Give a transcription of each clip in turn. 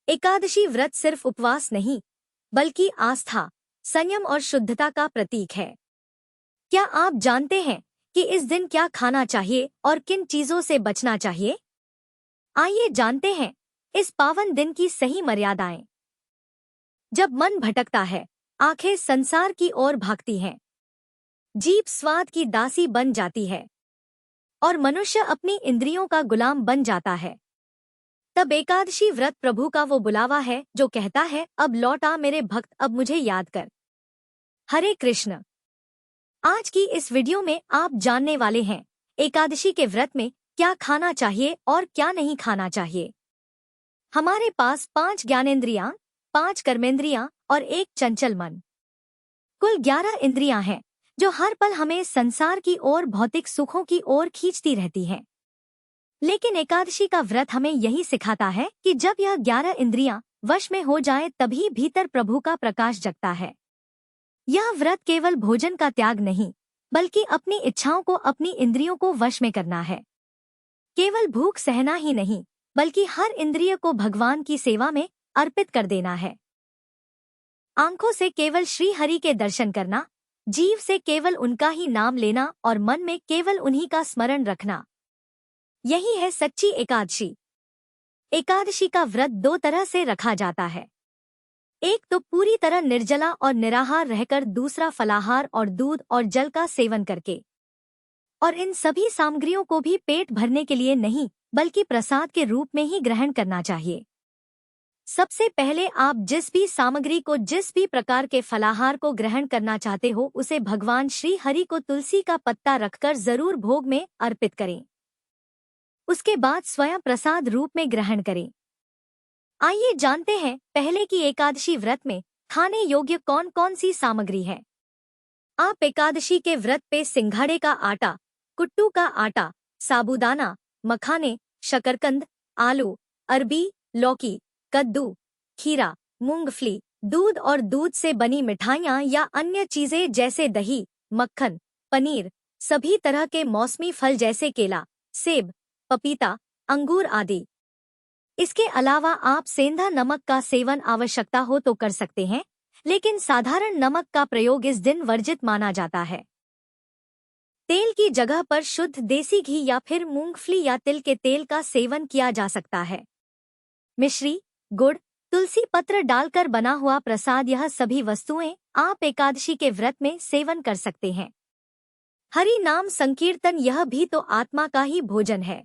एकादशी व्रत सिर्फ उपवास नहीं, बल्कि आस्था, संयम और शुद्धता का प्रतीक है। क्या आप जानते हैं कि इस दिन क्या खाना चाहिए और किन चीजों से बचना चाहिए? आइए जानते हैं इस पावन दिन की सही मर्यादाएं। जब मन भटकता है, आंखें संसार की ओर भागती हैं, जीभ स्वाद की दासी बन जाती है और मनुष्य अपनी इंद्रियों का गुलाम बन जाता है, तब एकादशी व्रत प्रभु का वो बुलावा है जो कहता है, अब लौट आ मेरे भक्त, अब मुझे याद कर। हरे कृष्ण। आज की इस वीडियो में आप जानने वाले हैं एकादशी के व्रत में क्या खाना चाहिए और क्या नहीं खाना चाहिए। हमारे पास 5 ज्ञानेंद्रियां, 5 कर्मेंद्रियां और 1 चंचल मन, कुल 11 इंद्रियां हैं जो हर पल हमें संसार की ओर, भौतिक सुखों की ओर खींचती रहती हैं। लेकिन एकादशी का व्रत हमें यही सिखाता है कि जब यह 11 इंद्रियां वश में हो जाए तभी भीतर प्रभु का प्रकाश जगता है। यह व्रत केवल भोजन का त्याग नहीं, बल्कि अपनी इच्छाओं को, अपनी इंद्रियों को वश में करना है। केवल भूख सहना ही नहीं, बल्कि हर इंद्रिय को भगवान की सेवा में अर्पित कर देना है। आंखों से केवल श्री हरि के दर्शन करना, जीव से केवल उनका ही नाम लेना और मन में केवल उन्हीं का स्मरण रखना, यही है सच्ची एकादशी। एकादशी का व्रत 2 तरह से रखा जाता है। एक तो पूरी तरह निर्जला और निराहार रहकर, दूसरा फलाहार और दूध और जल का सेवन करके। और इन सभी सामग्रियों को भी पेट भरने के लिए नहीं, बल्कि प्रसाद के रूप में ही ग्रहण करना चाहिए। सबसे पहले आप जिस भी सामग्री को, जिस भी प्रकार के फलाहार को ग्रहण करना चाहते हो, उसे भगवान श्री हरि को तुलसी का पत्ता रखकर जरूर भोग में अर्पित करें। उसके बाद स्वयं प्रसाद रूप में ग्रहण करें। आइए जानते हैं पहले की एकादशी व्रत में खाने योग्य कौन कौन सी सामग्री है। आप एकादशी के व्रत पे सिंघाड़े का आटा, कुट्टू का आटा, साबूदाना, मखाने, शकरकंद, आलू, अरबी, लौकी, कद्दू, खीरा, मूंगफली, दूध और दूध से बनी मिठाइयाँ या अन्य चीजें जैसे दही, मक्खन, पनीर, सभी तरह के मौसमी फल जैसे केला, सेब, पपीता, अंगूर आदि। इसके अलावा आप सेंधा नमक का सेवन आवश्यकता हो तो कर सकते हैं, लेकिन साधारण नमक का प्रयोग इस दिन वर्जित माना जाता है। तेल की जगह पर शुद्ध देसी घी या फिर मूंगफली या तिल के तेल का सेवन किया जा सकता है। मिश्री, गुड़, तुलसी पत्र डालकर बना हुआ प्रसाद, यह सभी वस्तुएं आप एकादशी के व्रत में सेवन कर सकते हैं। हरि नाम संकीर्तन, यह भी तो आत्मा का ही भोजन है।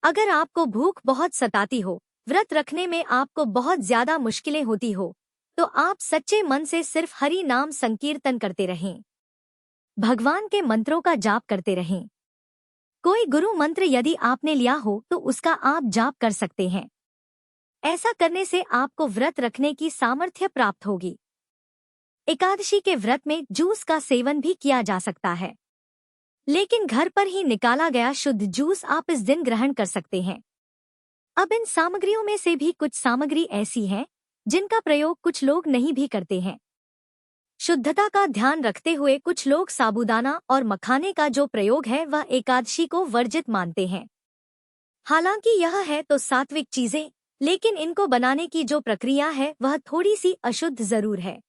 अगर आपको भूख बहुत सताती हो, व्रत रखने में आपको बहुत ज्यादा मुश्किलें होती हो, तो आप सच्चे मन से सिर्फ हरि नाम संकीर्तन करते रहें। भगवान के मंत्रों का जाप करते रहें। कोई गुरु मंत्र यदि आपने लिया हो तो उसका आप जाप कर सकते हैं। ऐसा करने से आपको व्रत रखने की सामर्थ्य प्राप्त होगी। एकादशी के व्रत में जूस का सेवन भी किया जा सकता है, लेकिन घर पर ही निकाला गया शुद्ध जूस आप इस दिन ग्रहण कर सकते हैं। अब इन सामग्रियों में से भी कुछ सामग्री ऐसी हैं जिनका प्रयोग कुछ लोग नहीं भी करते हैं। शुद्धता का ध्यान रखते हुए कुछ लोग साबूदाना और मखाने का जो प्रयोग है वह एकादशी को वर्जित मानते हैं। हालांकि यह है तो सात्विक चीजें, लेकिन इनको बनाने की जो प्रक्रिया है वह थोड़ी सी अशुद्ध जरूर है।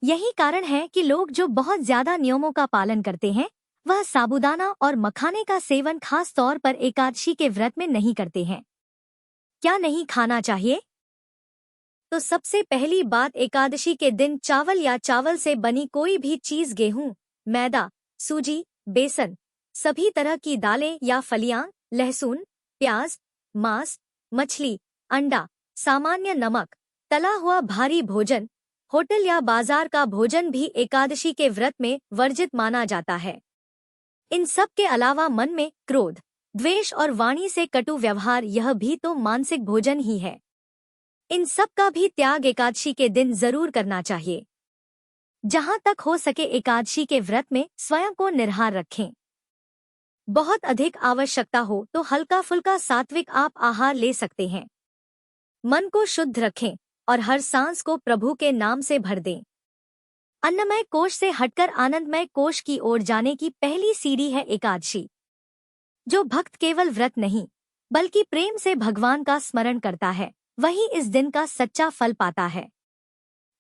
यही कारण है कि लोग जो बहुत ज्यादा नियमों का पालन करते हैं वह साबूदाना और मखाने का सेवन खास तौर पर एकादशी के व्रत में नहीं करते हैं। क्या नहीं खाना चाहिए? तो सबसे पहली बात, एकादशी के दिन चावल या चावल से बनी कोई भी चीज, गेहूं, मैदा, सूजी, बेसन, सभी तरह की दालें या फलियां, लहसुन, प्याज, मांस, मछली, अंडा, सामान्य नमक, तला हुआ भारी भोजन, होटल या बाजार का भोजन भी एकादशी के व्रत में वर्जित माना जाता है। इन सब के अलावा मन में क्रोध, द्वेष और वाणी से कटु व्यवहार, यह भी तो मानसिक भोजन ही है। इन सब का भी त्याग एकादशी के दिन जरूर करना चाहिए। जहां तक हो सके एकादशी के व्रत में स्वयं को निर्हार रखें। बहुत अधिक आवश्यकता हो तो हल्का फुल्का सात्विक आप आहार ले सकते हैं। मन को शुद्ध रखें और हर सांस को प्रभु के नाम से भर दें। अन्नमय कोश से हटकर आनंदमय कोश की ओर जाने की पहली सीढ़ी है एकादशी। जो भक्त केवल व्रत नहीं, बल्कि प्रेम से भगवान का स्मरण करता है, वही इस दिन का सच्चा फल पाता है।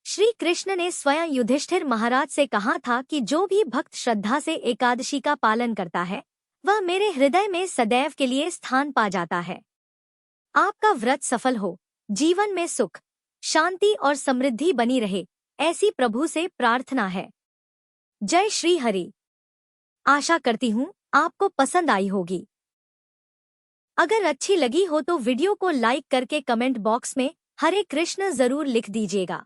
श्री कृष्ण ने स्वयं युधिष्ठिर महाराज से कहा था कि जो भी भक्त श्रद्धा से एकादशी का पालन करता है वह मेरे हृदय में सदैव के लिए स्थान पा जाता है। आपका व्रत सफल हो, जीवन में सुख, शांति और समृद्धि बनी रहे, ऐसी प्रभु से प्रार्थना है। जय श्री हरि। आशा करती हूँ आपको पसंद आई होगी। अगर अच्छी लगी हो तो वीडियो को लाइक करके कमेंट बॉक्स में हरे कृष्ण जरूर लिख दीजिएगा।